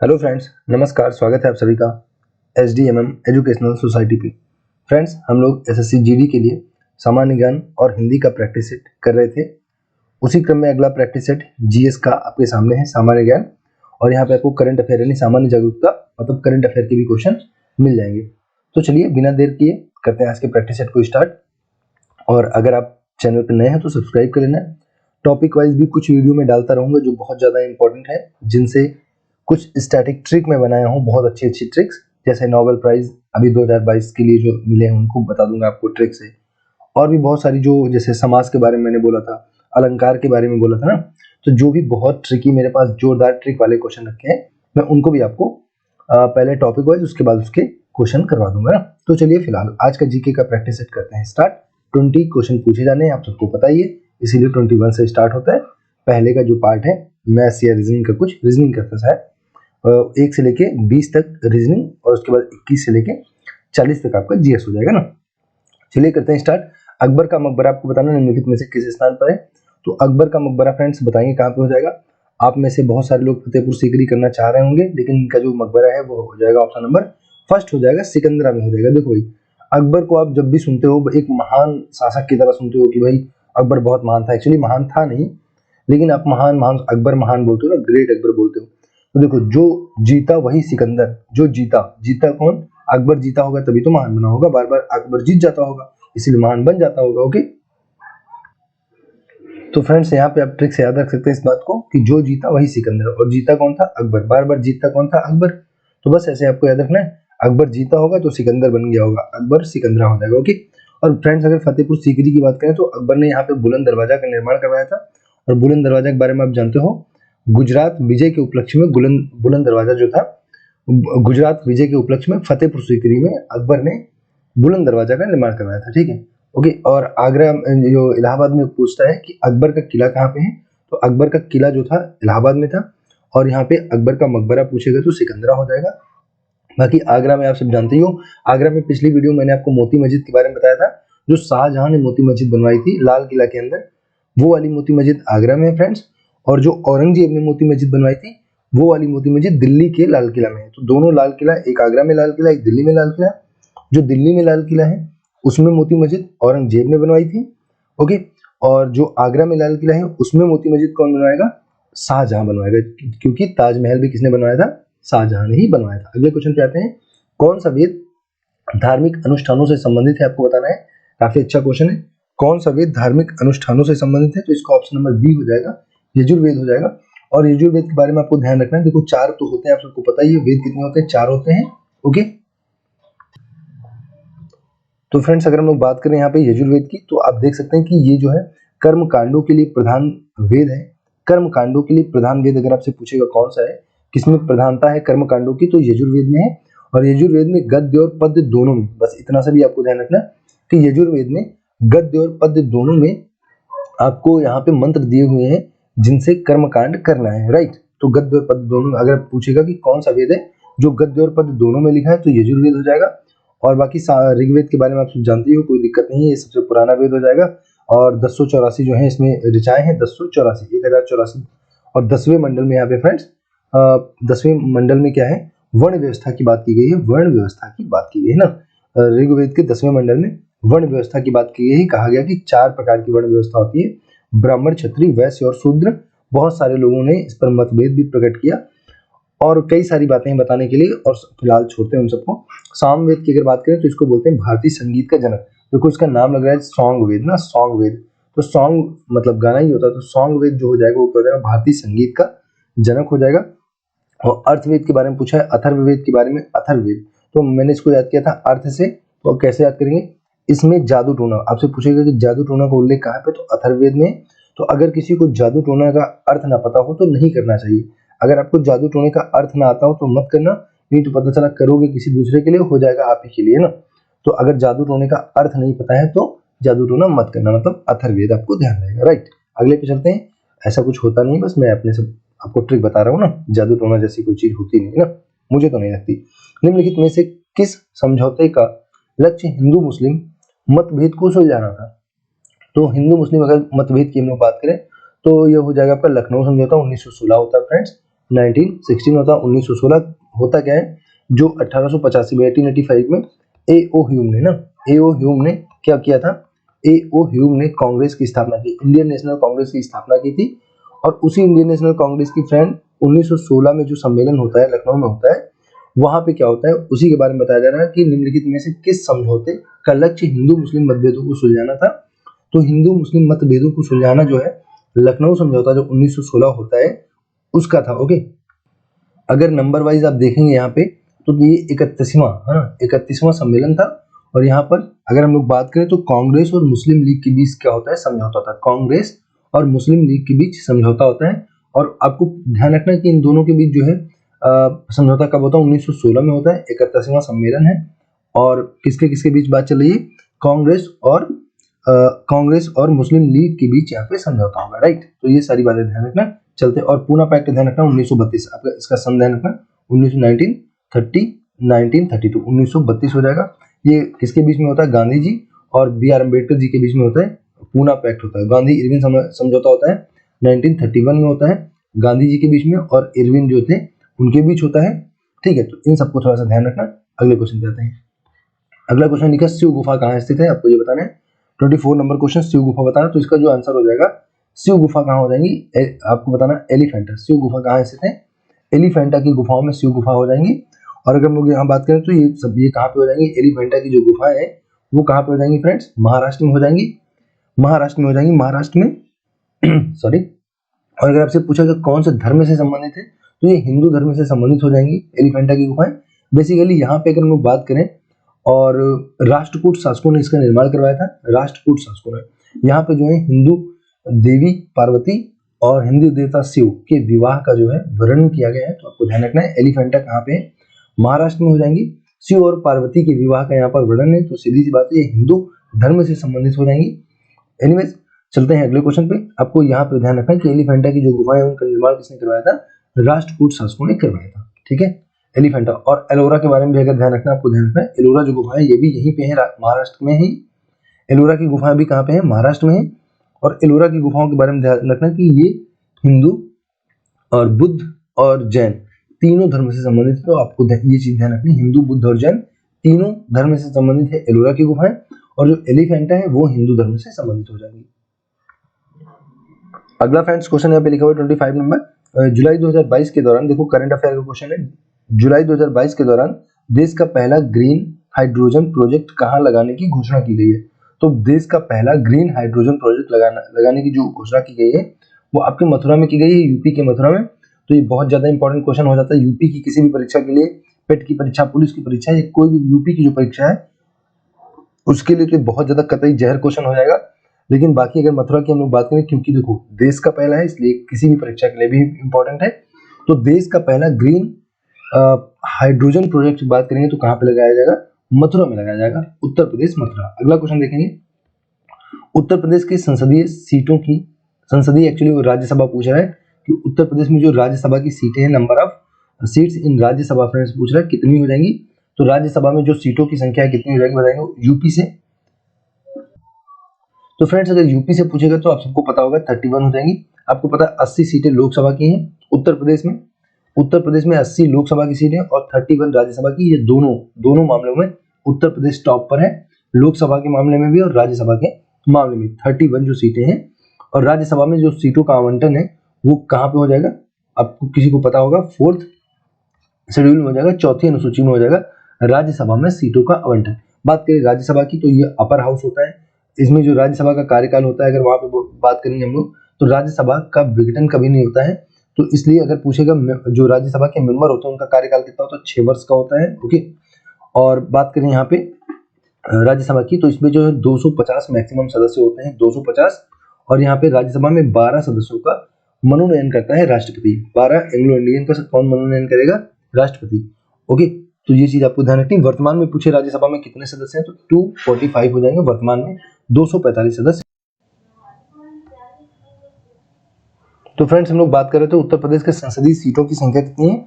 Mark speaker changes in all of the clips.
Speaker 1: Hello friends, नमस्कार। स्वागत है आप सभी का SDMM एजुकेशनल सोसाइटी पे। फ्रेंड्स, हम लोग SSC GD के लिए सामान्य ज्ञान और हिंदी का प्रैक्टिस सेट कर रहे थे। उसी क्रम में अगला प्रैक्टिस सेट GS का आपके सामने है, सामान्य ज्ञान। और यहाँ पे आपको करंट अफेयर यानी सामान्य जागरूकता मतलब करंट अफेयर के भी क्वेश्चन मिल जाएंगे। तो चलिए बिना देर किए करते हैं आज के प्रैक्टिस सेट को स्टार्ट। और अगर आप चैनल पर नए हैं तो सब्सक्राइब कर लेना। टॉपिक वाइज भी कुछ वीडियो में डालता रहूँगा जो बहुत ज़्यादा इंपॉर्टेंट है, जिनसे कुछ स्टैटिक ट्रिक मैं बनाया हूँ, बहुत अच्छी अच्छी ट्रिक्स। जैसे नोबेल प्राइज अभी 2022 के लिए जो मिले हैं उनको बता दूंगा आपको ट्रिक से। और भी बहुत सारी जो जैसे समास के बारे में मैंने बोला था, अलंकार के बारे में बोला था ना, तो जो भी बहुत ट्रिकी मेरे पास जोरदार ट्रिक वाले क्वेश्चन रखे हैं, मैं उनको भी आपको पहले टॉपिक वाइज उसके बाद उसके क्वेश्चन करवा दूंगा ना। तो चलिए फिलहाल आज का जीके का प्रैक्टिस सेट करते हैं स्टार्ट। 20 क्वेश्चन पूछे जाने हैं, आप सबको पता ही है, इसीलिए 21 से स्टार्ट होता है। पहले का जो पार्ट है मैथ्स या रीजनिंग का, कुछ रीजनिंग का है, 1 से लेके 20 तक रीजनिंग, और उसके बाद 21 से लेके 40 तक आपका GS हो जाएगा ना। चलिए करते हैं स्टार्ट। अकबर का मकबरा आपको बताना निम्नलिखित में से किस स्थान पर है। तो अकबर का मकबरा फ्रेंड्स बताएंगे कहाँ पे हो जाएगा। आप में से बहुत सारे लोग फतेहपुर सीकरी करना चाह रहे होंगे, लेकिन इनका जो मकबरा है वो हो जाएगा ऑप्शन नंबर फर्स्ट हो जाएगा, सिकंदरा में हो जाएगा। देखो भाई, अकबर को आप जब भी सुनते हो एक महान शासक की तरह सुनते हो कि भाई अकबर बहुत महान था। एक्चुअली महान था नहीं, लेकिन आप महान महान अकबर महान बोलते हो ना, ग्रेट अकबर बोलते हो। तो देखो, जो जीता वही सिकंदर। जो जीता, जीता कौन? अकबर जीता होगा तभी तो महान बना होगा। बार बार अकबर जीत जाता होगा इसलिए महान बन जाता होगा। ओके, तो फ्रेंड्स यहाँ पे आप ट्रिक से याद रख सकते हैं इस बात को कि जो जीता वही सिकंदर, और जीता कौन था? अकबर। बार बार जीतता कौन था? अकबर। तो बस ऐसे आपको याद रखना है, अकबर जीता होगा तो सिकंदर बन गया होगा, अकबर सिकंदरा हो जाएगा। ओके, और फ्रेंड्स अगर फतेहपुर सीकरी की बात करें तो अकबर ने यहाँ पे बुलंद दरवाजा का निर्माण करवाया था। और बुलंद दरवाजा के बारे में आप जानते हो, गुजरात विजय के उपलक्ष्य में बुलंद दरवाजा जो था, गुजरात विजय के उपलक्ष्य में फतेहपुर सीकरी में अकबर ने बुलंद दरवाजा का निर्माण करवाया था। ठीक है, ओके। और आगरा जो इलाहाबाद में पूछता है कि अकबर का किला कहाँ पे है, तो अकबर का किला जो था इलाहाबाद में था। और यहाँ पे अकबर का मकबरा पूछेगा तो सिकंदरा हो जाएगा। बाकी आगरा में आप सब जानते ही हो, आगरा में पिछली वीडियो मैंने आपको मोती मस्जिद के बारे में बताया था, जो शाहजहां ने मोती मस्जिद बनवाई थी लाल किला के अंदर, वो वाली मोती मस्जिद आगरा में है फ्रेंड्स। और जो औरंगजेब ने मोती मस्जिद बनवाई थी वो वाली मोती मस्जिद दिल्ली के लाल किला में है। तो दोनों लाल किला, एक आगरा में लाल किला, एक दिल्ली में लाल किला। जो दिल्ली में लाल किला है उसमें मोती मस्जिद औरंगजेब ने बनवाई थी। ओके, और जो आगरा में लाल किला है उसमें मोती मस्जिद कौन बनवाएगा? शाहजहां बनवाएगा, क्योंकि ताजमहल भी किसने बनवाया था? शाहजहां ने ही बनवाया था। अगले क्वेश्चन पे आते हैं, कौन सा वेद धार्मिक अनुष्ठानों से संबंधित है? आपको बताना है। काफी अच्छा क्वेश्चन है, कौन सा वेद धार्मिक अनुष्ठानों से संबंधित है? तो इसका ऑप्शन नंबर बी हो जाएगा, यजुर्वेद हो जाएगा। और यजुर्वेद के बारे में आपको ध्यान रखना है, देखो 4 तो होते हैं, आप सबको पता ही है वेद कितने होते हैं, 4 होते हैं। ओके, तो फ्रेंड्स अगर हम लोग बात करें यहाँ पे यजुर्वेद की, तो आप देख सकते हैं कि ये जो है कर्म कांडों के लिए प्रधान वेद है। कर्म कांडों के लिए प्रधान वेद अगर आपसे पूछेगा कौन सा है, किसमें प्रधानता है कर्म कांडों की, तो यजुर्वेद में है। और यजुर्वेद में गद्य और पद्य दोनों में, बस इतना सा भी आपको ध्यान रखना कि यजुर्वेद में गद्य और पद्य दोनों में आपको यहाँ पे मंत्र दिए हुए हैं जिनसे कर्म कांड करना है। राइट, तो गद्य और पद्य दोनों, अगर पूछेगा कि कौन सा वेद है जो गद्य और पद्य दोनों में लिखा है, तो यजुर्वेद हो जाएगा। और बाकी ऋग्वेद के बारे में आप सब जानते हो, कोई दिक्कत नहीं है, ये सबसे पुराना वेद हो जाएगा। और 1084 जो है इसमें ऋचाएं हैं, 1084, 1084। और 10वें मंडल में यहाँ पे फ्रेंड्स 10वें मंडल में क्या है? वर्ण व्यवस्था की बात की गई है, वर्ण व्यवस्था की बात की गई है ना। ऋग्वेद के 10वें मंडल में वर्ण व्यवस्था की बात की गई, कहा गया कि 4 प्रकार की वर्ण व्यवस्था होती है, ब्राह्मण, क्षत्रिय, वैश्य और शूद्र। बहुत सारे लोगों ने इस पर मतभेद भी प्रकट किया और कई सारी बातें बताने के लिए, और फिलहाल छोड़ते हैं उन सबको। सामवेद की अगर बात करें तो इसको बोलते हैं भारतीय संगीत का जनक। देखो इसका नाम लग रहा है सॉन्ग वेद ना, सॉन्ग वेद, तो सॉन्ग मतलब गाना ही होता है, तो सॉन्ग वेद जो हो जाएगा वो क्या हो जाएगा? भारतीय संगीत का जनक हो जाएगा। और अर्थवेद के बारे में पूछा है, अथर्ववेद के बारे में, अथर्ववेद तो मैंने इसको याद किया था अर्थ से, तो अब कैसे याद करेंगे? इसमें जादू टोना आपसे पूछेगा कि जादू टोना का उल्लेख कहाँ पे, तो अथर्ववेद में। तो अगर किसी को जादू टोना का अर्थ ना पता हो तो नहीं करना चाहिए। अगर आपको जादू टोने का अर्थ ना आता हो तो मत करना, नहीं तो पता चला करोगे किसी दूसरे के लिए, हो जाएगा आप ही के लिए ना। तो अगर जादू टोने का अर्थ नहीं पता है तो जादू टोना मत करना, मतलब अथर्ववेद आपको ध्यान रहेगा। राइट, अगले पे चलते हैं। ऐसा कुछ होता नहीं, बस मैं अपने से आपको ट्रिक बता रहा हूँ ना, जादू टोना जैसी कोई चीज होती नहीं ना, मुझे तो नहीं लगती। निम्नलिखित में से किस समझौते का लक्ष्य हिंदू मुस्लिम मतभेद को सुलझाना था? तो हिंदू मुस्लिम अगर मतभेद की हम लोग बात करें तो यह हो जाएगा आपका लखनऊ समझौता, 1916 होता है फ्रेंड्स। 1916 होता है। 1916 होता क्या है, जो 1885 में 1885 में A.O. ह्यूम ने ना, A.O. ह्यूम ने क्या किया था, A.O. ह्यूम ने कांग्रेस की स्थापना की, इंडियन नेशनल कांग्रेस की स्थापना की थी। और उसी इंडियन नेशनल कांग्रेस की फ्रेंड 1916 में जो सम्मेलन होता है लखनऊ में होता है, वहां पे क्या होता है उसी के बारे में बताया जा रहा है कि निम्नलिखित में से किस समझौते का लक्ष्य हिंदू मुस्लिम मतभेदों को सुलझाना था। तो हिंदू मुस्लिम मतभेदों को सुलझाना जो है लखनऊ समझौता जो 1916 होता है उसका था। ओके, अगर नंबर वाइज आप देखेंगे यहाँ पे तो ये 31वां है ना, 31वां सम्मेलन था। और यहाँ पर अगर हम लोग बात करें तो कांग्रेस और मुस्लिम लीग के बीच क्या होता है, समझौता होता है। कांग्रेस और मुस्लिम लीग के बीच समझौता होता है। और आपको ध्यान रखना कि इन दोनों के बीच जो है समझौता कब होता है, 1916 में होता है, 31वां सम्मेलन है। और किसके किसके बीच बात चल रही है, कांग्रेस और मुस्लिम लीग के बीच यहाँ पे समझौता होगा, राइट। तो ये सारी बातें ध्यान रखना चलते। और पूना पैक्ट ध्यान रखना 1932, आपका इसका सन ध्यान रखना 1932 1932 हो जाएगा। ये किसके बीच में होता है, गांधी जी और B.R. अम्बेडकर जी के बीच में होता है पूना पैक्ट होता है। गांधी इरविन समझौता होता है 1931 में होता है, गांधी जी के बीच में और इरविन जो थे उनके बीच होता है, ठीक है। तो इन सबको थोड़ा सा ध्यान रखना। अगले क्वेश्चन पे आते हैं। अगला क्वेश्चन लिखा शिव गुफा कहाँ स्थित है, आपको ये बताना है। 24 नंबर क्वेश्चन शिव गुफा बताना। तो इसका जो आंसर हो जाएगा शिव गुफा कहाँ हो जाएंगी, आपको बताना एलिफेंटा। शिव गुफा कहाँ स्थित है, एलिफेंटा की गुफाओं में शिव गुफा हो जाएंगी। और अगर हम लोग यहाँ बात करें तो ये सब ये कहाँ पे हो जाएंगी, एलिफेंटा की जो गुफा है वो कहाँ पे हो जाएंगी फ्रेंड्स, महाराष्ट्र में हो जाएंगी, महाराष्ट्र में हो जाएंगी, महाराष्ट्र में सॉरी। और अगर आपसे पूछा कि कौन से धर्म से संबंधित है तो ये हिंदू धर्म से संबंधित हो जाएंगी एलिफेंटा की गुफाएं। बेसिकली यहाँ पे अगर हम लोग बात करें और राष्ट्रकूट शासकों ने इसका निर्माण करवाया था, राष्ट्रकूट शासकों ने। यहाँ पे जो है हिंदू देवी पार्वती और हिंदू देवता शिव के विवाह का जो है वर्णन किया गया है। तो आपको ध्यान रखना है एलिफेंटा कहाँ पे है, महाराष्ट्र में हो जाएंगी। शिव और पार्वती के विवाह का यहाँ पर वर्णन है, तो सीधी सी बात है ये हिंदू धर्म से संबंधित हो जाएंगी। एनीवेज चलते हैं अगले क्वेश्चन पे। आपको यहाँ पे ध्यान रखना है कि एलिफेंटा की जो गुफाएं उनका निर्माण किसने करवाया था, राष्ट्रकूट शासकों ने करवाया था, ठीक है। एलिफेंटा और एलोरा के बारे में भी अगर ध्यान रखना, आपको ध्यान रखना है एलोरा जो गुफा है ये भी यहीं पे है, महाराष्ट्र में ही। एलोरा की गुफाएं भी कहाँ पे है, महाराष्ट्र में है। और एलोरा की गुफाओं के बारे में ध्यान रखना कि ये हिंदू और बुद्ध और जैन तीनों धर्म से संबंधित है। तो आपको ये चीज ध्यान रखनी, हिंदू बुद्ध और जैन तीनों धर्म से संबंधित है एलोरा की गुफाएं। और जो एलिफेंटा है वो हिंदू धर्म से संबंधित हो जाएगी। अगला फ्रेंड्स क्वेश्चन यहाँ पे लिखा हुआ है 25 नंबर। जुलाई 2022 के दौरान, देखो करंट अफेयर का क्वेश्चन है, जुलाई 2022 के दौरान देश का पहला ग्रीन हाइड्रोजन प्रोजेक्ट कहाँ लगाने की घोषणा की गई है। तो देश का पहला ग्रीन हाइड्रोजन प्रोजेक्ट लगाने की जो घोषणा की गई है वो आपके मथुरा में की गई है, यूपी के मथुरा में। तो ये बहुत ज्यादा इंपॉर्टेंट क्वेश्चन हो जाता है यूपी की किसी भी परीक्षा के लिए, पेट की परीक्षा, पुलिस की परीक्षा, या कोई भी यूपी की जो परीक्षा है उसके लिए तो बहुत ज्यादा कतई जहर क्वेश्चन हो जाएगा। लेकिन बाकी अगर मथुरा की हम लोग बात करें, क्योंकि देखो देश का पहला है इसलिए किसी भी परीक्षा के लिए भी इंपॉर्टेंट है। तो देश का पहला ग्रीन हाइड्रोजन प्रोजेक्ट की बात करेंगे तो कहाँ पे लगाया जाएगा, मथुरा में लगाया जाएगा, उत्तर प्रदेश मथुरा। अगला क्वेश्चन देखेंगे, उत्तर प्रदेश की संसदीय सीटों की, संसदीय एक्चुअली वो राज्यसभा पूछ रहा है कि उत्तर प्रदेश में जो राज्यसभा की सीटें हैं, number of seats in Rajya Sabha friends पूछ रहा है कितनी हो जाएंगी। तो राज्यसभा में जो सीटों की संख्या कितनी हो जाएगी बताएंगे यूपी से। तो फ्रेंड्स अगर यूपी से पूछेगा तो आप सबको पता होगा 31 हो जाएंगी। आपको पता है 80 सीटें लोकसभा की हैं उत्तर प्रदेश में, उत्तर प्रदेश में 80 लोकसभा की सीटें और 31 राज्यसभा की। ये दोनों मामलों में उत्तर प्रदेश टॉप पर है, लोकसभा के मामले में भी और राज्यसभा के मामले में 31 जो सीटें हैं। और राज्यसभा में जो सीटों का आवंटन है वो कहाँ पे हो जाएगा, आपको किसी को पता होगा 4th शेड्यूल में हो जाएगा, 4थी अनुसूची में हो जाएगा राज्यसभा में सीटों का आवंटन। बात करें राज्यसभा की तो ये अपर हाउस होता है, इसमें जो राज्यसभा का कार्यकाल होता है अगर वहां पे बात करेंगे हम लोग तो राज्यसभा का विघटन कभी नहीं होता है। तो इसलिए अगर पूछेगा जो राज्यसभा के मेंबर होते हैं उनका कार्यकाल कितना होता है, 6 वर्ष का होता है, ओके। और बात करें यहाँ पे राज्यसभा की तो इसमें जो है 250 मैक्सिमम सदस्य होते हैं, 250। और यहाँ पे राज्यसभा में 12 सदस्यों का मनोनयन करता है राष्ट्रपति। 12 एंग्लो इंडियन का कौन मनोनयन करेगा, राष्ट्रपति, ओके। तो ये चीज आपको ध्यान रखनी। वर्तमान में पूछे राज्यसभा में कितने सदस्य हैं तो 245 हो जाएंगे, वर्तमान में 245 सदस्य। तो फ्रेंड्स हम लोग बात कर रहे थे उत्तर प्रदेश के संसदीय सीटों की संख्या कितनी है।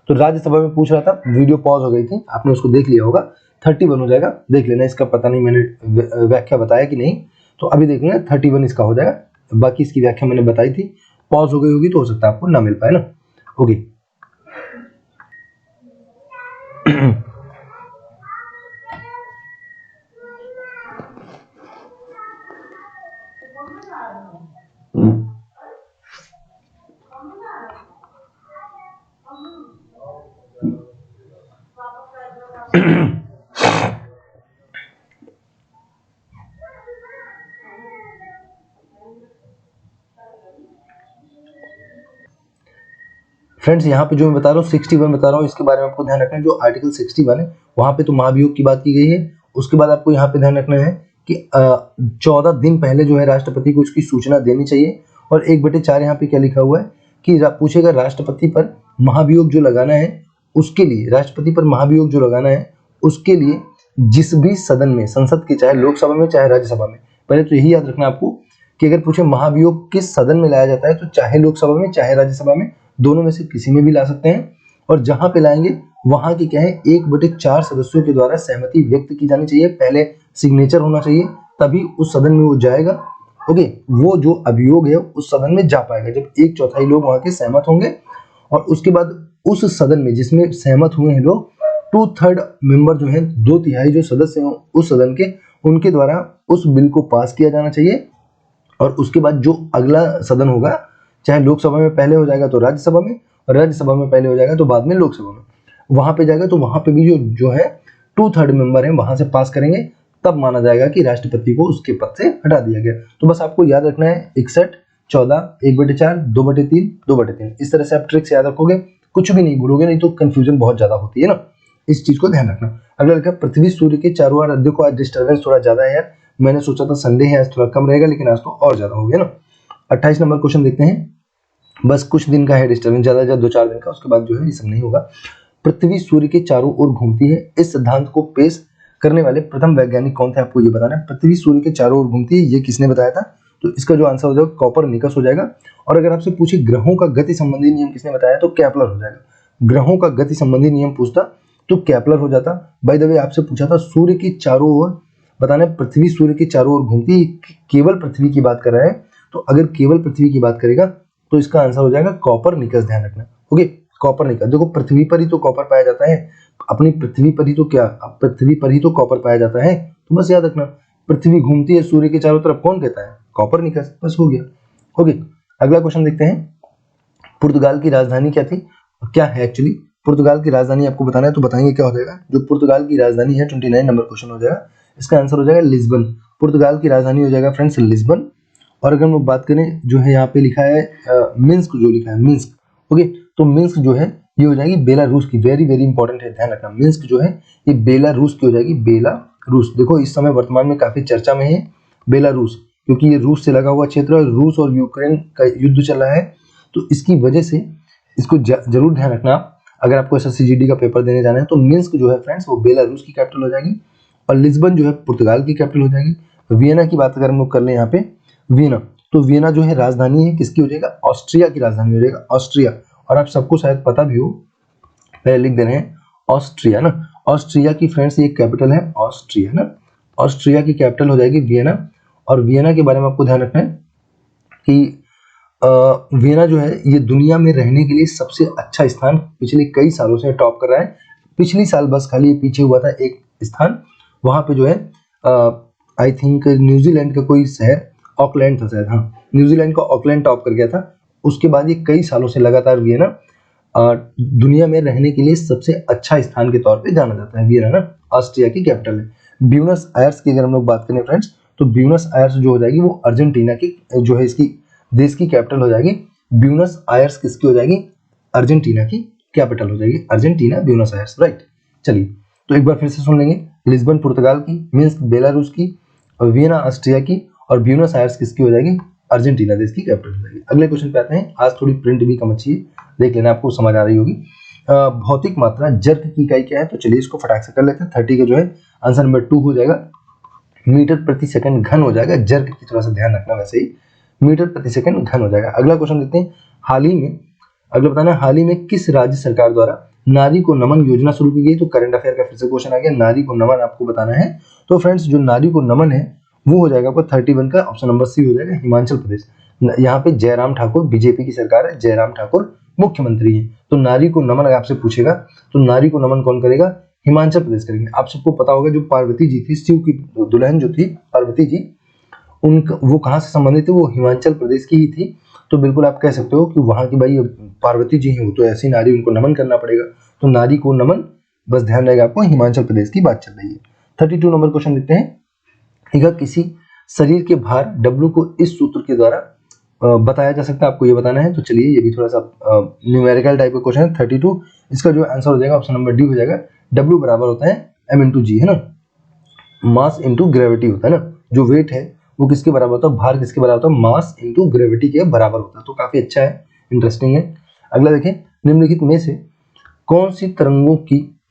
Speaker 1: तो राज्यसभा में पूछ रहा था, वीडियो पॉज हो गई थी, आपने उसको देख लिया होगा, 31 हो जाएगा, देख लेना। इसका पता नहीं मैंने व्याख्या बताया कि नहीं, तो अभी देख लेना 31 इसका हो जाएगा। बाकी इसकी व्याख्या मैंने बताई थी, पॉज हो गई होगी तो हो सकता है आपको ना मिल पाए ना, ओके। फ्रेंड्स यहाँ पे जो मैं बता रहा हूँ 61 बता रहा हूँ, इसके बारे में आपको ध्यान रखना है। जो आर्टिकल 61 है वहाँ पे तो महाभियोग की बात की गई है। उसके बाद आपको यहाँ पे ध्यान रखना है कि 14 दिन पहले जो है राष्ट्रपति को इसकी सूचना देनी चाहिए। और 1/4 यहाँ पे क्या लिखा हुआ है कि पूछेगा राष्ट्रपति पर महाभियोग जो लगाना है उसके लिए, राष्ट्रपति पर महाभियोग जो लगाना है उसके लिए जिस भी सदन में, संसद के, चाहे लोकसभा में चाहे राज्यसभा में, पहले तो यही याद रखना आपको कि अगर पूछे महाभियोग किस सदन में लाया जाता है तो चाहे लोकसभा में चाहे राज्यसभा में, दोनों में से किसी में भी ला सकते हैं। और जहां पे लाएंगे वहां की क्या है 1/4 सदस्यों के द्वारा सहमति व्यक्त की जानी चाहिए, पहले सिग्नेचर होना चाहिए, तभी उस सदन में वो जाएगा। ओके, वो जो अभियोग है उस सदन में जा पाएगा जब 1/4 लोग वहां के सहमत होंगे। और उसके बाद उस सदन में जिसमें सहमत हुए हैं लोग, 2/3 मेंबर जो है, 2/3 जो सदस्य हैं उस सदन के, उनके द्वारा उस बिल को पास किया जाना चाहिए। और उसके बाद जो अगला सदन होगा, चाहे लोकसभा में पहले हो जाएगा तो राज्यसभा में, और राज्यसभा में पहले हो जाएगा तो बाद में लोकसभा में, वहां पे जाएगा तो वहां पे भी जो है 2/3 मेंबर है वहां से पास करेंगे, तब माना जाएगा कि राष्ट्रपति को उसके पद से हटा दिया गया। तो बस आपको याद रखना है 61, 14, 1/4, 2/3, 2/3, इस तरह से आप ट्रिक्स याद रखोगे, कुछ भी नहीं भूलोगे, नहीं तो कंफ्यूजन बहुत ज्यादा होती है ना, इस चीज को ध्यान रखना। अगला लिखा पृथ्वी सूर्य के चारों ओर, देखो आज डिस्टर्बेंस थोड़ा ज्यादा है यार, मैंने सोचा था संडे है आज थोड़ा कम रहेगा, लेकिन आज तो और ज्यादा हो गया ना। 28 नंबर क्वेश्चन देखते हैं, बस कुछ दिन का है डिस्टर्बेंस, ज्यादा 2-4 दिन का, उसके बाद जो है ये सब नहीं होगा। पृथ्वी सूर्य के चारों ओर घूमती है, इस सिद्धांत को पेश करने वाले प्रथम वैज्ञानिक कौन थे, आपको ये बताना है। पृथ्वी सूर्य के चारों ओर घूमती है, ये किसने बताया था, तो इसका जो आंसर हो जाएगा कॉपरनिकस हो जाएगा। और अगर आपसे पूछे ग्रहों का गति संबंधी नियम किसने बताया, तो केपलर हो जाएगा। ग्रहों का गति संबंधी नियम पूछता तो केपलर हो जाता। बाय द वे आपसे पूछा था सूर्य के चारों ओर बताना है, पृथ्वी सूर्य के चारों ओर घूमती है, केवल पृथ्वी की बात कर रहा है, तो अगर केवल पृथ्वी की बात करेगा तो इसका आंसर हो जाएगा कॉपरनिकस, ध्यान रखना। ओके, कॉपरनिकस, देखो पृथ्वी पर ही तो कॉपर पाया जाता है, अपनी पृथ्वी पर ही तो क्या, पृथ्वी पर ही तो कॉपर पाया जाता है, तो बस याद रखना पृथ्वी घूमती है सूर्य के चारों तरफ, कौन कहता है, कॉपरनिकस, बस हो गया। ओके, अगला क्वेश्चन देखते हैं, पुर्तगाल की राजधानी क्या थी, क्या है एक्चुअली पुर्तगाल की राजधानी आपको बताना है, तो बताएंगे क्या हो जाएगा। जो पुर्तगाल की राजधानी है 29 नंबर क्वेश्चन हो जाएगा, इसका आंसर हो जाएगा लिस्बन। पुर्तगाल की राजधानी हो जाएगा फ्रेंड्स लिस्बन। और अगर हम लोग बात करें, जो है यहाँ पे लिखा है मिन्स्क, जो लिखा है मिन्स्क। ओके, तो मिन्स्क जो है ये हो जाएगी बेलारूस की, वेरी वेरी इंपॉर्टेंट है, ध्यान रखना। मिन्स्क जो है ये बेलारूस की हो जाएगी, बेलारूस। देखो इस समय वर्तमान में काफी चर्चा में है बेलारूस, क्योंकि ये रूस से लगा हुआ क्षेत्र है, रूस और यूक्रेन का युद्ध चल रहा है, तो इसकी वजह से इसको जरूर ध्यान रखना आप, अगर आपको SSCGD का पेपर देने जाना है। तो मिन्स्क जो है फ्रेंड्स वो बेलारूस की कैपिटल हो जाएगी, और लिस्बन जो है पुर्तगाल की कैपिटल हो जाएगी। वियना की बात अगर हम लोग कर लें यहाँ पे, वियना, तो वियना जो है राजधानी है किसकी हो जाएगा, ऑस्ट्रिया की राजधानी हो जाएगा, ऑस्ट्रिया। और आप सबको शायद पता भी हो, पहले लिख दे रहे हैं ऑस्ट्रिया ना, ऑस्ट्रिया की फ्रेंड्स ये कैपिटल है ऑस्ट्रिया ना, ऑस्ट्रिया की कैपिटल हो जाएगी वियना। और वियना के बारे में आपको ध्यान रखना है कि वियना जो है ये दुनिया में रहने के लिए सबसे अच्छा स्थान पिछले कई सालों से टॉप कर रहा है। पिछली साल बस खाली पीछे हुआ था एक स्थान, वहां पे जो है आई थिंक न्यूजीलैंड का कोई शहर, ऑकलैंड था शायद, हाँ न्यूजीलैंड का ऑकलैंड टॉप कर गया था। उसके बाद ये कई सालों से लगातार वियना दुनिया में रहने के लिए सबसे अच्छा स्थान के तौर पे जाना जाता है। वियना ना ऑस्ट्रिया की कैपिटल है। ब्यूनस आयर्स की अगर हम लोग बात करें फ्रेंड्स, तो ब्यूनस आयर्स जो हो जाएगी वो अर्जेंटीना की जो है इसकी देश की कैपिटल हो जाएगी। ब्यूनस आयर्स किसकी हो जाएगी, अर्जेंटीना की कैपिटल हो जाएगी, अर्जेंटीना ब्यूनस आयर्स, राइट। चलिए तो एक बार फिर से सुन लेंगे, लिस्बन पुर्तगाल की, मिन्स्क बेलारूस की, वियना ऑस्ट्रिया की, और ब्यूनस आयर्स किसकी हो जाएगी, अर्जेंटीना देश की कैपिटल हो जाएगी। अगले क्वेश्चन पे आते हैं, आज थोड़ी प्रिंट भी कम अच्छी है, देख लेना आपको समझ आ रही होगी। भौतिक मात्रा जर्क की इकाई क्या है, तो चलिए इसको फटाक से कर लेते हैं। 30 का जो है आंसर नंबर 2 हो जाएगा, मीटर प्रति सेकंड घन हो जाएगा, जर्क की थोड़ा सा ध्यान रखना, वैसे ही मीटर प्रति सेकंड घन हो जाएगा। अगला क्वेश्चन देखते हैं, हाल ही में, अगला बताना है हाल ही में किस राज्य सरकार द्वारा नारी को नमन योजना शुरू की गई, तो करंट अफेयर का फिर से क्वेश्चन आ गया, नारी को नमन आपको बताना है। तो फ्रेंड्स जो नारी को नमन है वो हो जाएगा आपको 31 का ऑप्शन नंबर सी हो जाएगा, हिमाचल प्रदेश। यहाँ पे जयराम ठाकुर बीजेपी की सरकार है, जयराम ठाकुर मुख्यमंत्री है। तो नारी को नमन अगर आपसे पूछेगा तो नारी को नमन कौन करेगा, हिमाचल प्रदेश करेंगे। आप सबको पता होगा जो पार्वती जी थी, शिव की दुल्हन जो थी पार्वती जी, उनका वो कहाँ से संबंधित है, वो हिमाचल प्रदेश की ही थी। तो बिल्कुल आप कह सकते हो कि वहां की भाई पार्वती जी हैं, वो तो ऐसी नारी, उनको नमन करना पड़ेगा। तो नारी को नमन बस ध्यान रहेगा आपको, हिमाचल प्रदेश की बात चल रही है। 32 नंबर क्वेश्चन देखते हैं। किसी शरीर के भार W को इस सूत्र के द्वारा बताया जा सकता है, आपको ये बताना है। तो चलिए ये भी थोड़ा सा न्यूमेरिकल टाइप का क्वेश्चन है। 32 इसका जो आंसर हो जाएगा ऑप्शन नंबर डी हो जाएगा। W बराबर होता है m/g, है ना, मास इंटू ग्रेविटी होता है ना। जो वेट है वो किसके बराबर होता है, भार किसके बराबर होता है, मास इंटू ग्रेविटी के बराबर होता है। तो काफी अच्छा है, इंटरेस्टिंग है। अगला देखें, निम्नलिखित में से कौन सी तरंगों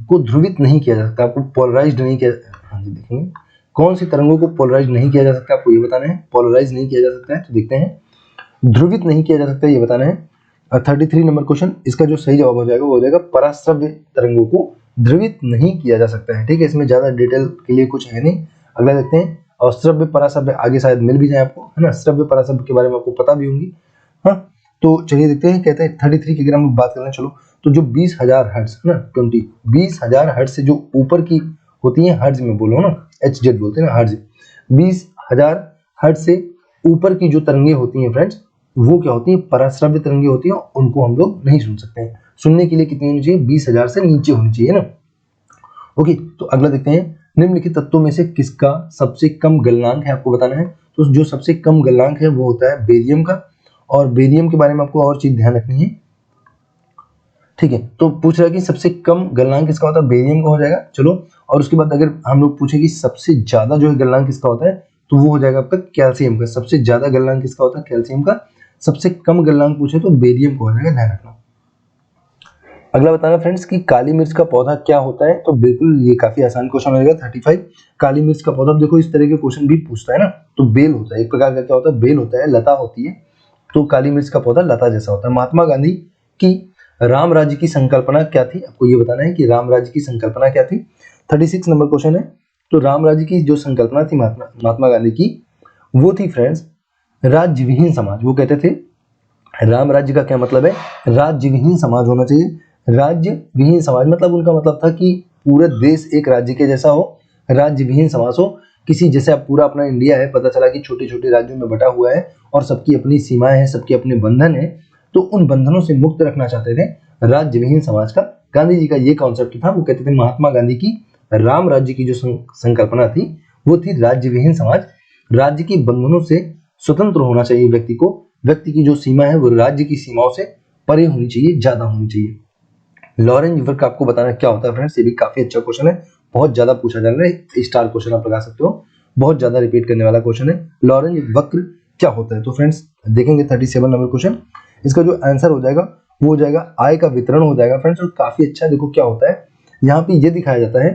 Speaker 1: को ध्रुवित नहीं किया जा सकता, आपको पोलराइज्ड नहीं किया, हाँ जी देखेंगे, कौन सी तरंगों को पोलराइज नहीं किया जा सकता, आपको ये बताना है। पोलराइज नहीं किया जा सकता है, तो देखते हैं, ध्रुवित नहीं किया जा सकता है, ये बताना है। 33 नंबर क्वेश्चन, इसका जो सही जवाब हो जाएगा वो हो जाएगा पराश्रव्य तरंगों को ध्रुवित नहीं किया जा सकता है। ठीक है, इसमें ज्यादा डिटेल के लिए कुछ है नहीं। अगला देखते हैं, और श्रव्य पराश्रव्य आगे शायद मिल भी जाए आपको, है ना, श्रव्य पराश्रव्य के बारे में आपको पता भी होंगी। हाँ, तो चलिए देखते हैं, कहते हैं 33 की अगर हम बात करें, चलो, तो जो 20,000 हर्ट्ज है ना, 20,000 हर्ट्ज से जो ऊपर की होती है, हर्ट्ज में बोलो ना, HZ बोलते हैं ना, हर्ट्ज, 20,000 हर्ट्ज से ऊपर की जो तरंगे होती हैं फ्रेंड्स, वो क्या होती है, पराश्रव्य तरंगे होती हैं, उनको हम लोग नहीं सुन सकते हैं। सुनने के लिए कितनी होनी चाहिए, 20,000 से नीचे होनी चाहिए ना। ओके, तो अगला देखते हैं, निम्नलिखित तत्वों में से किसका सबसे कम गलनांक है, आपको बताना है। तो जो सबसे कम गलनांक है वो होता है बेरियम का, और बेरियम के बारे में आपको और चीज ध्यान रखनी है। ठीक है, तो पूछ रहा है कि सबसे कम गलनांक किसका होता है, बेरियम का हो जाएगा। चलो, और उसके बाद अगर हम लोग पूछे कि सबसे ज्यादा जो है गलनांक किसका होता है, तो वो हो जाएगा आपका कैल्शियम का। सबसे ज्यादा गलनांक किसका होता है, कैल्शियम का। सबसे कम गलनांक पूछे तो बेरियम का हो जाएगा, ध्यान रखना। अगला बताना फ्रेंड्स कि काली मिर्च का पौधा क्या होता है, तो बिल्कुल ये काफी आसान क्वेश्चन रहेगा। 35, काली मिर्च का पौधा, देखो इस तरह के क्वेश्चन भी पूछता है ना, तो बेल होता है, एक प्रकार का क्या होता है, बेल होता है, लता होती है। तो काली मिर्च का पौधा लता जैसा होता है। महात्मा गांधी की राम राज्य की संकल्पना क्या थी, आपको ये बताना है कि राम राज्य की संकल्पना क्या थी। 36 नंबर क्वेश्चन है, तो राम राज्य की जो संकल्पना थी महात्मा गांधी की, वो थी फ्रेंड्स राज्य विहीन समाज। वो कहते थे, राम राज्य का क्या मतलब है, राज्य विहीन समाज होना चाहिए। राज्य विहीन समाज मतलब उनका मतलब था कि पूरा देश एक राज्य के जैसा हो, राज्य विहीन समाज हो। किसी जैसे अब पूरा अपना इंडिया है, पता चला कि छोटे छोटे राज्यों में बटा हुआ है और सबकी अपनी सीमाएं हैं, सबके अपने बंधन है, तो उन बंधनों से मुक्त रखना चाहते थे राज्य विहीन समाज का। गांधी जी का ये कॉन्सेप्ट था। वो कहते थे, महात्मा गांधी की राम राज्य की जो संकल्पना थी वो थी राज्य विहीन समाज। राज्य के बंधनों से स्वतंत्र होना चाहिए व्यक्ति को, व्यक्ति की जो सीमा है वो राज्य की सीमाओं से परे होनी चाहिए, ज्यादा होनी चाहिए। लॉरेंज वक्र आपको बताना क्या होता है फ्रेंड्स, ये भी काफी अच्छा क्वेश्चन है, बहुत ज्यादा पूछा जा रहा है, स्टार क्वेश्चन आप लगा सकते हो, बहुत ज्यादा रिपीट करने वाला क्वेश्चन है। लॉरेंज वक्र क्या होता है, तो फ्रेंड्स देखेंगे 37 नंबर क्वेश्चन, इसका जो आंसर हो जाएगा वो हो जाएगा आय का वितरण हो जाएगा फ्रेंड्स। और काफी अच्छा, देखो क्या होता है यहाँ पे ये दिखाया जाता है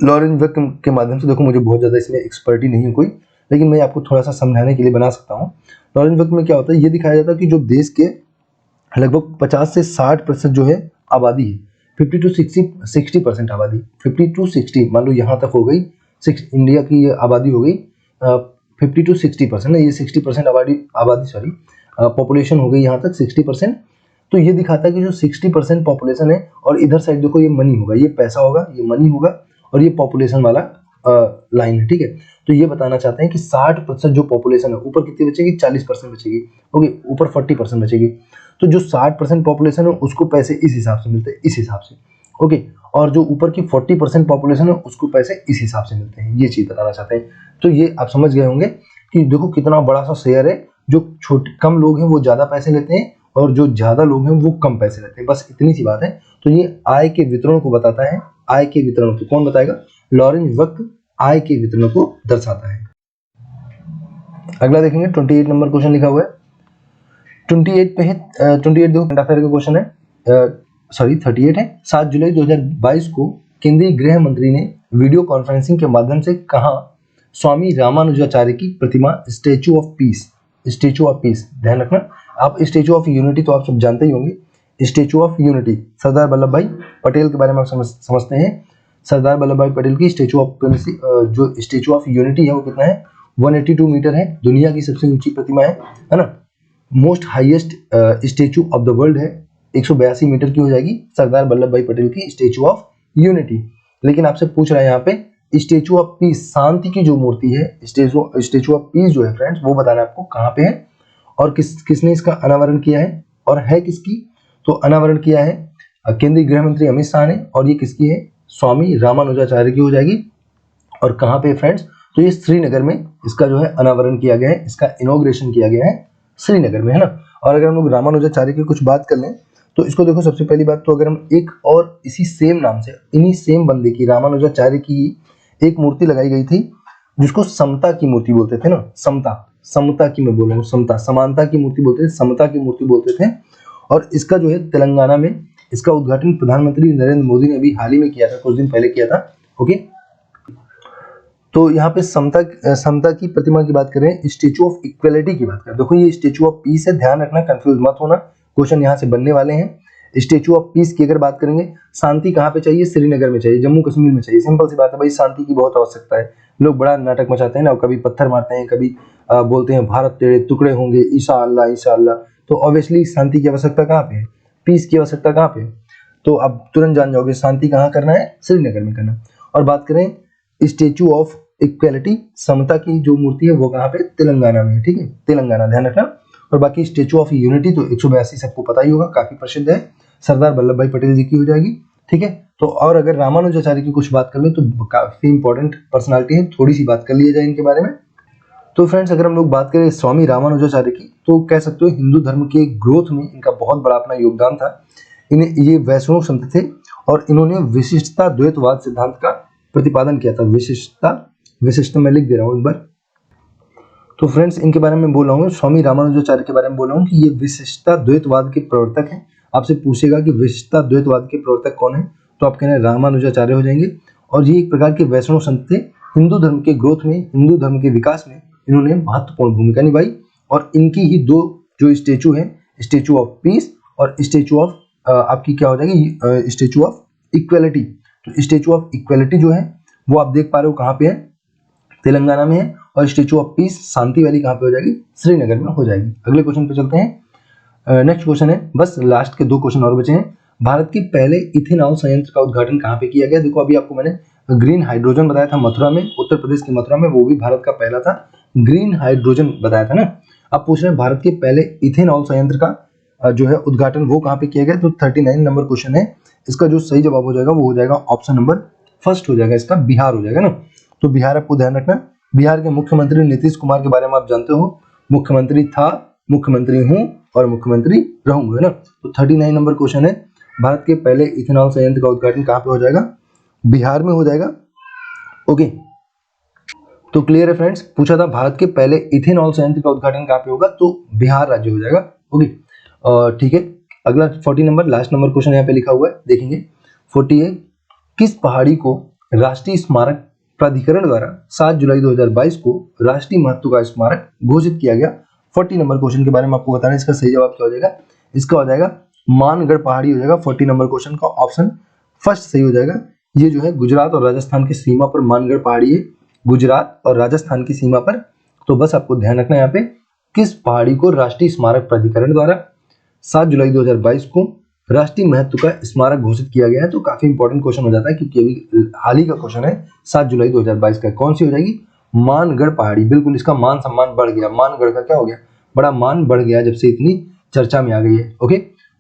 Speaker 1: लॉरेंज वक्र के माध्यम से। देखो मुझे बहुत ज्यादा इसमें एक्सपर्टी नहीं है कोई, लेकिन मैं आपको थोड़ा सा समझाने के लिए बना सकता हूँ। लॉरेंज वक्र में क्या होता है, ये दिखाया जाता है कि जो देश के लगभग 50 से 60% जो है आबादी है, 50 to 60% आबादी, 50 to 60 मान लो यहाँ तक हो गई, इंडिया की ये आबादी हो गई 50 to 60% ना, ये 60% आबादी सॉरी पॉपुलेशन हो गई यहाँ तक 60%। तो ये दिखाता है कि जो 60% पॉपुलेशन है, और इधर साइड देखो ये मनी होगा, ये पैसा होगा, ये मनी होगा, और ये पॉपुलेशन वाला लाइन है। ठीक है, तो ये बताना चाहते हैं कि 60% जो पॉपुलेशन है, ऊपर कितनी बचेगी, 40% बचेगी, ओके, ऊपर 40% बचेगी। तो जो 60% पॉपुलेशन है उसको पैसे इस हिसाब से मिलते हैं, इस हिसाब से, ओके, और जो ऊपर की 40% पॉपुलेशन है उसको पैसे इस हिसाब से मिलते हैं, ये चीज बताना चाहते हैं। तो ये आप समझ गए होंगे कि देखो कितना बड़ा सा शेयर है, जो छोटे कम लोग हैं वो ज्यादा पैसे लेते हैं, और जो ज्यादा लोग हैं वो कम पैसे लेते हैं, बस इतनी सी बात है। तो ये आय के वितरण को बताता है, आय के वितरण को कौन बताएगा, लॉरेंज वक्र आय के वितरण को दर्शाता है। अगला देखेंगे 28 नंबर क्वेश्चन लिखा हुआ है, 28 पे है 28 देखो करंट अफेयर का क्वेश्चन है, सॉरी 38 है। 7 जुलाई 2022 को केंद्रीय गृह मंत्री ने वीडियो कॉन्फ्रेंसिंग के माध्यम से कहा, स्वामी रामानुजाचार्य की प्रतिमा statue of peace, statue of peace ध्यान रखना आप, स्टैचू ऑफ यूनिटी तो आप सब जानते ही होंगे, statue of unity Sardar Vallabh भाई पटेल के बारे में आप समझते हैं। सरदार वल्लभ भाई पटेल की स्टैचू ऑफ जो स्टैचू ऑफ यूनिटी है वो कितना है, 182 मीटर है, दुनिया की सबसे ऊंची प्रतिमा है ना, most highest statue of the world है, 182 मीटर की हो जाएगी सरदार वल्लभ भाई पटेल की स्टैचू ऑफ यूनिटी। लेकिन आपसे पूछ रहा है यहाँ पे स्टैचू ऑफ पीस, शांति की जो मूर्ति है, स्टैचू ऑफ पीस जो है फ्रेंड्स, वो बताना है आपको कहाँ पे है, और किसने इसका अनावरण किया है, और है किसकी, तो अनावरण किया है केंद्रीय गृह मंत्री अमित शाह ने, और ये किसकी है, स्वामी रामानुजाचार्य की हो जाएगी। और कहाँ पे फ्रेंड्स, तो ये श्रीनगर में इसका जो है अनावरण किया गया है, इसका इनॉग्रेशन किया गया है श्रीनगर में, है ना। और अगर हम लोग रामानुजाचार्य की कुछ बात कर लें तो इसको देखो, सबसे पहली बात तो अगर हम एक और इसी सेम नाम से, इन्हीं सेम बंदे की, रामानुजाचार्य की एक मूर्ति लगाई गई थी जिसको समता की मूर्ति बोलते थे ना, समता की मैं बोल रहा हूँ, समता, समानता की मूर्ति बोलते थे, समता की मूर्ति बोलते थे। और इसका जो है तेलंगाना में इसका उद्घाटन प्रधानमंत्री नरेंद्र मोदी ने अभी हाल ही में किया था, कुछ दिन पहले किया था। ओके, तो यहाँ पे समता की प्रतिमा की बात करें, स्टेचू ऑफ इक्वलिटी की बात करें, देखो ये स्टेचू ऑफ पीस है, ध्यान रखना, कंफ्यूज मत होना, क्वेश्चन यहाँ से बनने वाले हैं। स्टेचू ऑफ पीस की अगर बात करेंगे, शांति कहाँ पे चाहिए, श्रीनगर में चाहिए, जम्मू कश्मीर में चाहिए, सिंपल सी बात है भाई, शांति की बहुत आवश्यकता है। लोग बड़ा नाटक मचाते हैं ना, कभी पत्थर मारते हैं, कभी बोलते हैं भारत तेरे टुकड़े होंगे, ईशा अल्लाह ईशा अल्लाह, तो ऑब्वियसली शांति की आवश्यकता कहाँ पे है, पीस की आवश्यकता कहाँ पे है, तो अब तुरंत जान जाओगे शांति कहाँ करना है, श्रीनगर में करना। और बात करें स्टेचू ऑफ इक्वलिटी, समता की जो मूर्ति है वो कहाँ पे, तेलंगाना में है, ठीक है, तेलंगाना, ध्यान रखना। और बाकी स्टेचू ऑफ यूनिटी तो 182 सबको पता ही होगा, काफी प्रसिद्ध है, सरदार वल्लभ भाई पटेल जी की हो जाएगी, ठीक है। तो और अगर रामानुजाचार्य की कुछ बात कर लें तो काफी इंपॉर्टेंट पर्सनालिटी है, थोड़ी सी बात कर लिया जाए इनके बारे में। तो फ्रेंड्स अगर हम लोग बात करें स्वामी रामानुजाचार्य की, तो कह सकते हो हिंदू धर्म के ग्रोथ में इनका बहुत बड़ा अपना योगदान था। इन्हें ये वैष्णव संत थे और इन्होंने विशिष्टता द्वैतवाद सिद्धांत का प्रतिपादन किया था। विशिष्टता मैं लिख दे रहा हूँ एक बार। तो फ्रेंड्स इनके बारे में बोल रहा हूँ, स्वामी रामानुजाचार्य के बारे में बोल रहा हूँ कि ये विशिष्टता द्वैतवाद के प्रवर्तक हैं। आपसे पूछेगा कि विशिष्टता द्वैतवाद के प्रवर्तक कौन है, तो आप कहना रामानुजाचार्य हो जाएंगे। और ये एक प्रकार के वैष्णव संत थे, हिंदू धर्म के ग्रोथ में, हिंदू धर्म के विकास में इन्होंने महत्वपूर्ण भूमिका निभाई। और इनकी ही दो जो स्टेचू है, स्टेचू ऑफ पीस और स्टेचू ऑफ आपकी क्या हो जाएगी, स्टेचू ऑफ इक्वलिटी। तो स्टेचू ऑफ इक्वलिटी जो है वो आप देख पा रहे हो कहाँ पे है, तेलंगाना में है, और स्टेचू ऑफ पीस शांति वाली कहाँ पे हो जाएगी, श्रीनगर में हो जाएगी। अगले क्वेश्चन पे चलते हैं। नेक्स्ट क्वेश्चन है, बस लास्ट के 2 क्वेश्चन और बचे हैं। भारत के पहले इथेनॉल संयंत्र का उद्घाटन कहाँ पे किया गया, देखो अभी आपको मैंने ग्रीन हाइड्रोजन बताया था मथुरा में, उत्तर प्रदेश की मथुरा में, वो भी भारत का पहला था, ग्रीन हाइड्रोजन बताया था ना। अब पूछ रहे हैं भारत के पहले इथेनॉल संयंत्र का जो है उद्घाटन वो कहाँ पे किया गया, तो 39 नंबर क्वेश्चन है। इसका जो सही जवाब हो जाएगा वो हो जाएगा ऑप्शन नंबर फर्स्ट हो जाएगा, इसका बिहार हो जाएगा ना। तो बिहार आपको ध्यान रखना, बिहार के मुख्यमंत्री नीतीश कुमार के बारे में आप जानते हो, मुख्यमंत्री था, मुख्यमंत्री हूं और मुख्यमंत्री रहूंगा, है ना। तो 39 नंबर क्वेश्चन है, भारत के पहले इथेनॉल संयंत्र का उद्घाटन कहाँ पे हो जाएगा, बिहार में हो जाएगा। ओके, तो क्लियर है फ्रेंड्स, पूछा था भारत के पहले इथेनॉल संयंत्र का उद्घाटन कहाँ पे होगा, तो बिहार राज्य हो जाएगा। ओके, ठीक है। अगला 40 नंबर लास्ट नंबर क्वेश्चन यहाँ पे लिखा हुआ है, देखेंगे 40 है, किस पहाड़ी को राष्ट्रीय स्मारक प्राधिकरण द्वारा 7 जुलाई 2022 को राष्ट्रीय महत्व का स्मारक घोषित किया गया। 40 नंबर क्वेश्चन के बारे में आपको बताना है, इसका सही जवाब क्या हो जाएगा, इसका हो जाएगा मानगढ़ पहाड़ी हो जाएगा। 40 नंबर क्वेश्चन का ऑप्शन फर्स्ट सही हो जाएगा। ये जो है गुजरात और राजस्थान की सीमा पर मानगढ़ पहाड़ी है, गुजरात और राजस्थान की सीमा पर। तो बस आपको ध्यान रखना है यहाँ पे, किस पहाड़ी को राष्ट्रीय स्मारक प्राधिकरण द्वारा 7 जुलाई 2022 को राष्ट्रीय महत्व का स्मारक घोषित किया गया है। तो काफी इंपॉर्टेंट क्वेश्चन हो जाता है, क्योंकि अभी हाल ही का क्वेश्चन है 7 जुलाई 2022 का। कौन सी हो जाएगी, मानगढ़ पहाड़ी। बिल्कुल, इसका मान सम्मान बढ़ गया, मानगढ़ का क्या हो गया, बड़ा मान बढ़ गया जब से इतनी चर्चा में आ गई है। ओके,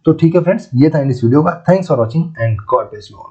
Speaker 1: तो ठीक है फ्रेंड्स, ये था इस वीडियो का। Thanks for watching and God bless you all.